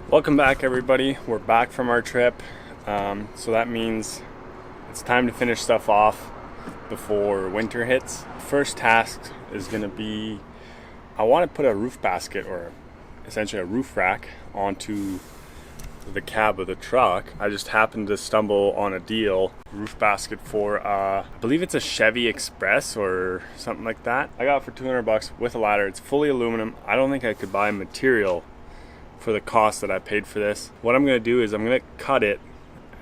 Welcome back, everybody. We're back from our trip, so that means it's time to finish stuff off before winter hits. First task is going to be, I want to put a roof basket, or essentially a roof rack, onto the cab of the truck. I just happened to stumble on a deal, roof basket for I believe it's a Chevy Express or something like that. I got it for $200 with a ladder. It's fully aluminum. I don't think I could buy material for the cost that I paid for this. What I'm going to do is I'm going to cut it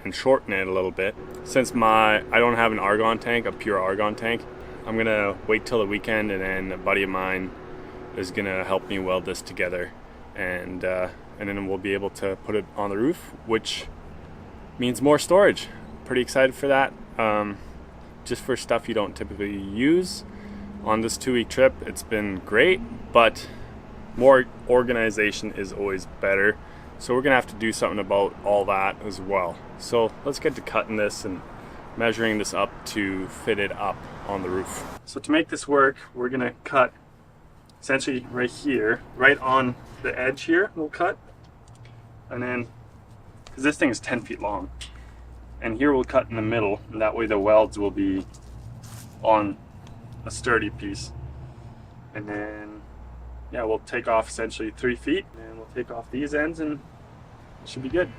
and shorten it a little bit. Since I don't have an argon tank, a pure argon tank, I'm going to wait till the weekend, and then a buddy of mine is going to help me weld this together, and then we'll be able to put it on the roof, which means more storage. Pretty excited for that. Just for stuff you don't typically use on this 2-week trip, it's been great, but more organization is always better. So we're gonna have to do something about all that as well. So let's get to cutting this and measuring this up to fit it up on the roof. So to make this work, we're gonna cut essentially right here, right on the edge here, we'll cut. And then, because this thing is 10 feet long, and here we'll cut in the middle, and that way the welds will be on a sturdy piece. And then, yeah, we'll take off essentially 3 feet, and we'll take off these ends, and it should be good.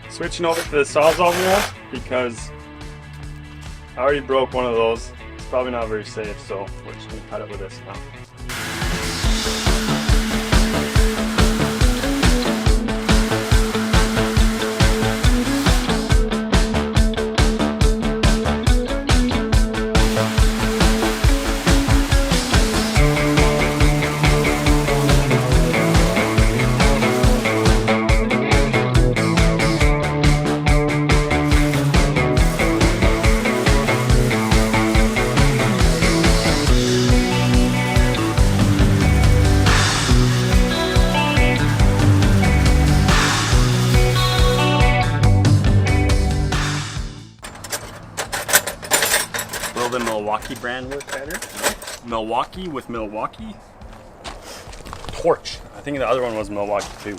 Switching over to the Sawzall wheel because I already broke one of those. It's probably not very safe, so we're just going to cut it with this now. Will the Milwaukee brand work better? Milwaukee with Milwaukee? Torch. I think the other one was Milwaukee too.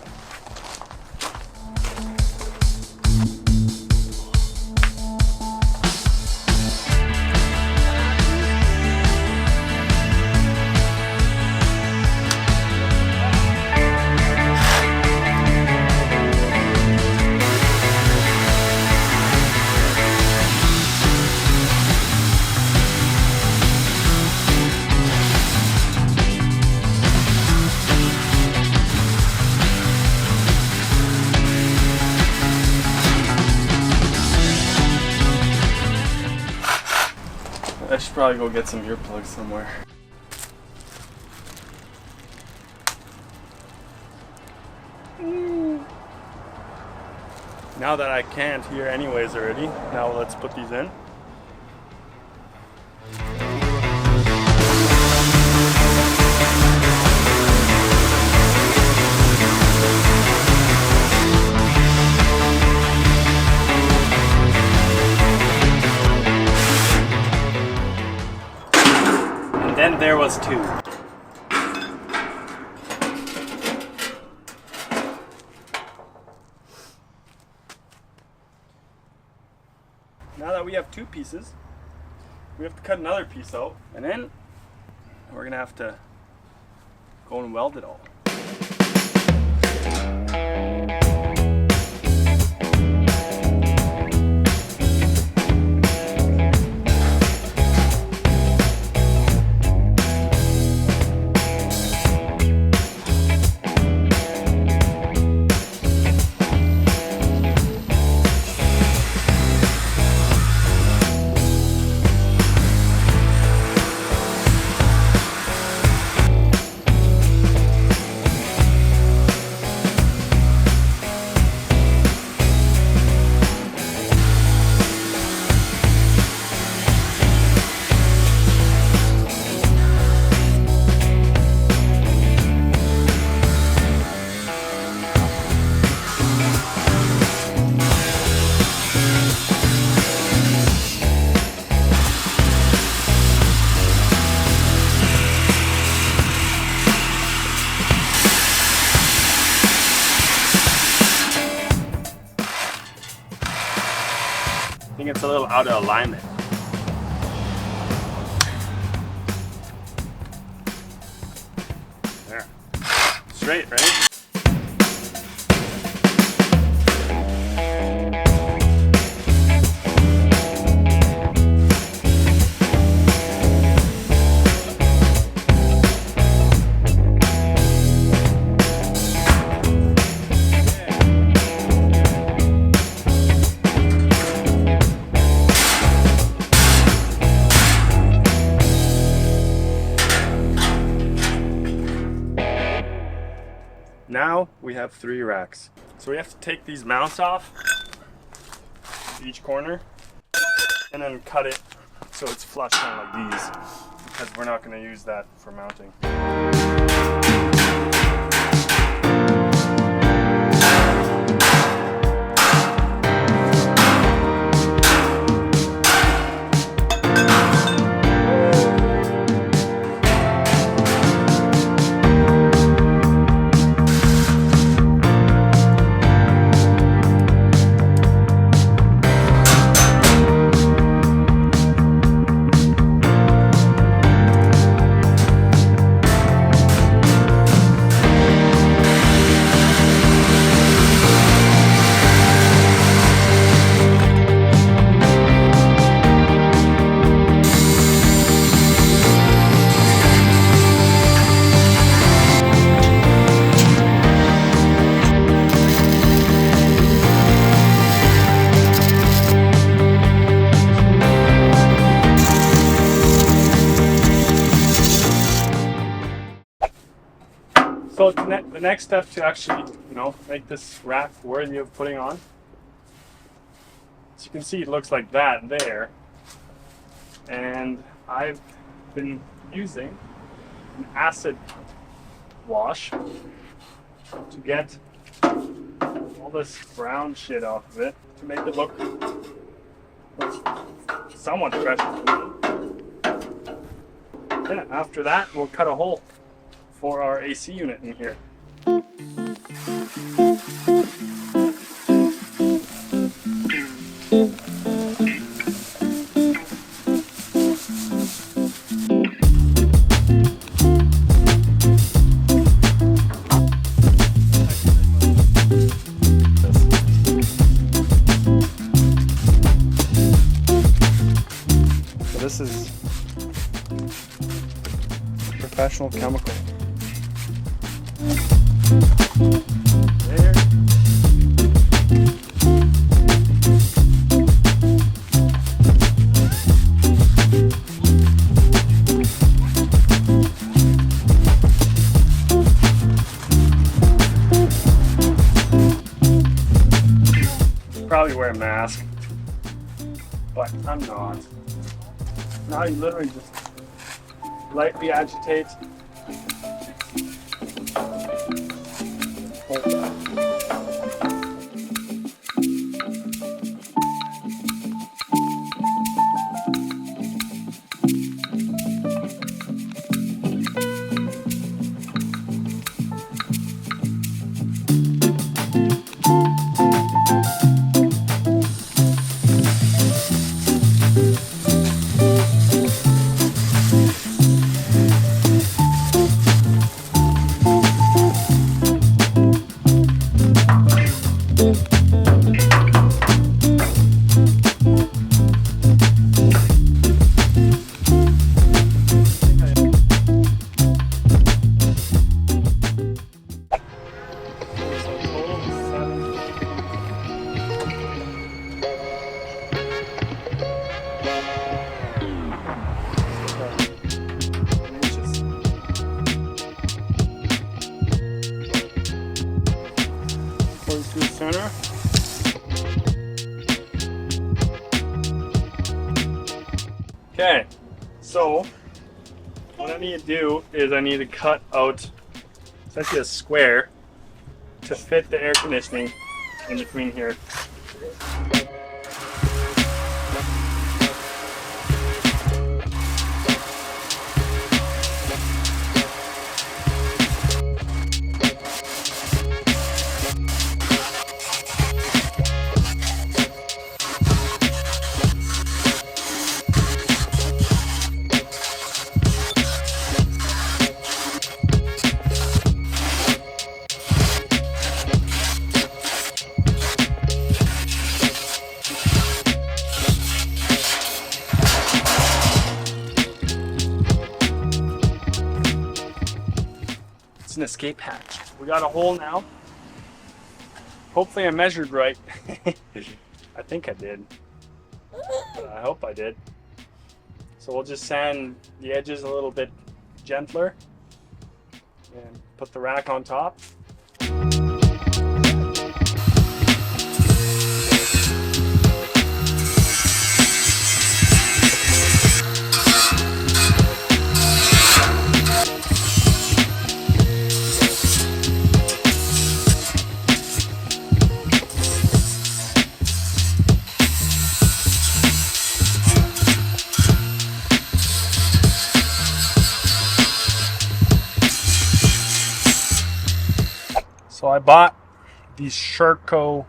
I should probably go get some earplugs somewhere. Now that I can't hear anyways already, now let's put these in. Then there was two. Now that we have two pieces, we have to cut another piece out, and then we're gonna have to go and weld it all. think it's a little out of alignment. There. Straight, right? Now we have 3 racks. So we have to take these mounts off each corner and then cut it so it's flush, kind of like these, because we're not going to use that for mounting. So the next step to actually, make this rack worthy of putting on. As you can see, it looks like that there. And I've been using an acid wash to get all this brown shit off of it to make it look somewhat fresh. Yeah, after that, we'll cut a hole for our AC unit in here. So this is professional chemical. There. Probably wear a mask, but I'm not. Now you literally just lightly agitate. Hold that. Center. Okay, so what I need to do is I need to cut out essentially a square to fit the air conditioning in between here. escape hatch. We got a hole now. Hopefully I measured right. I think I did. I hope I did. So we'll just sand the edges a little bit gentler and put the rack on top. So I bought these Sherco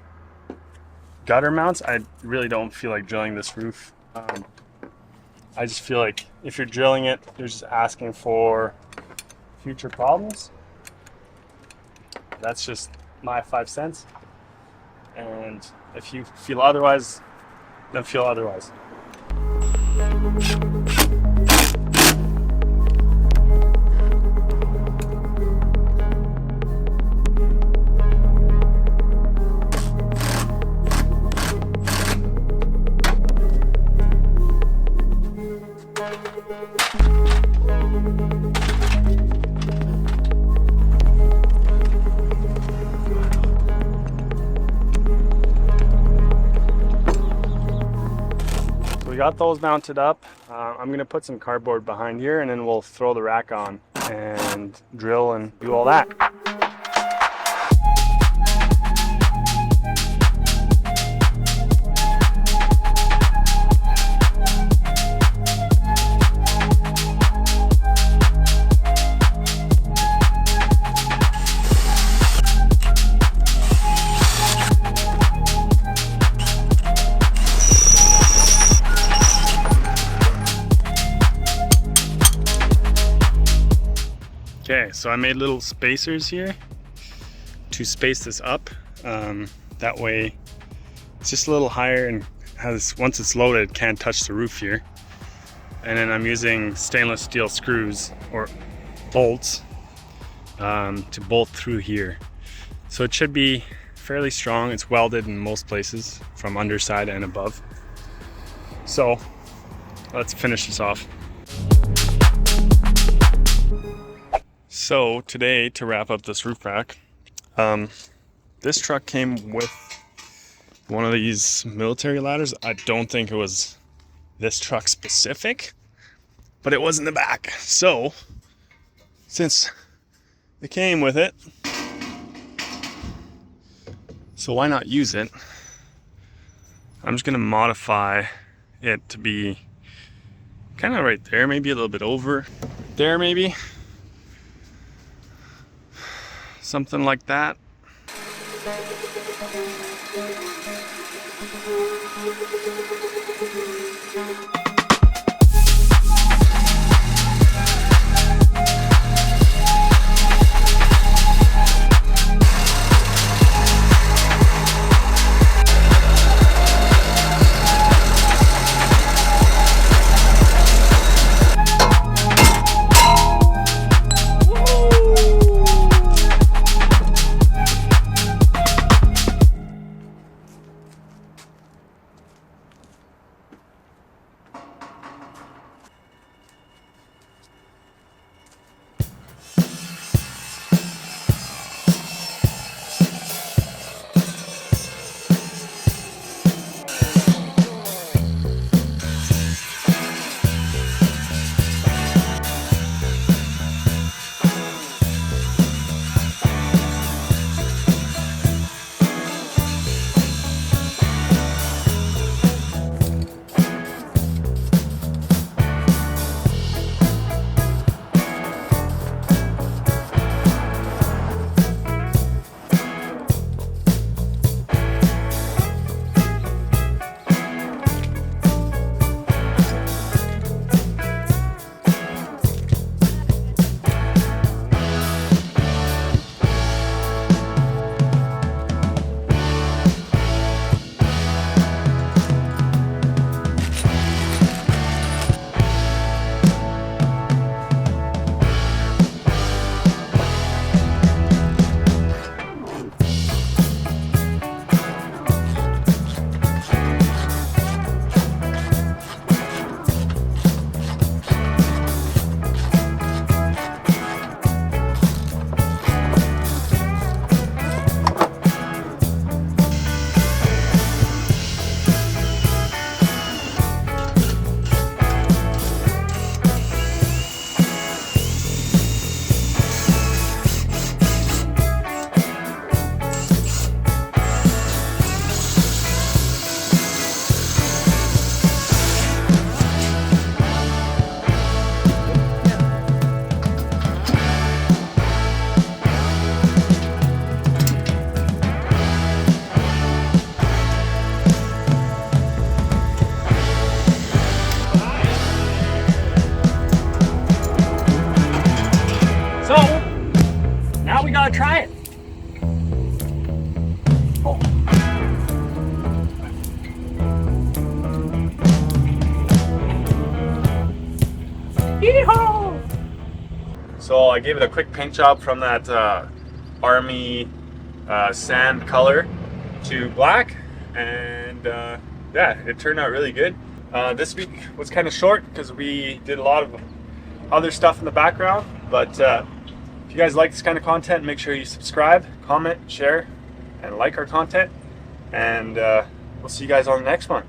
gutter mounts. I really don't feel like drilling this roof. I just feel like if you're drilling it, you're just asking for future problems. That's just my 5 cents. And if you feel otherwise, then feel otherwise. Got those mounted up. I'm gonna put some cardboard behind here and then we'll throw the rack on and drill and do all that. Okay, so I made little spacers here to space this up. That way it's just a little higher and has, once it's loaded, can't touch the roof here. And then I'm using stainless steel screws or bolts to bolt through here. So it should be fairly strong. It's welded in most places from underside and above. So let's finish this off. So today, to wrap up this roof rack, this truck came with one of these military ladders. I don't think it was this truck specific, but it was in the back. So since it came with it, so why not use it? I'm just gonna modify it to be kind of right there, maybe a little bit over there, maybe. Something like that. So I gave it a quick paint job from that army sand color to black, and yeah, it turned out really good. This week was kind of short because we did a lot of other stuff in the background, but if you guys like this kind of content, make sure you subscribe, comment, share, and like our content, and we'll see you guys on the next one.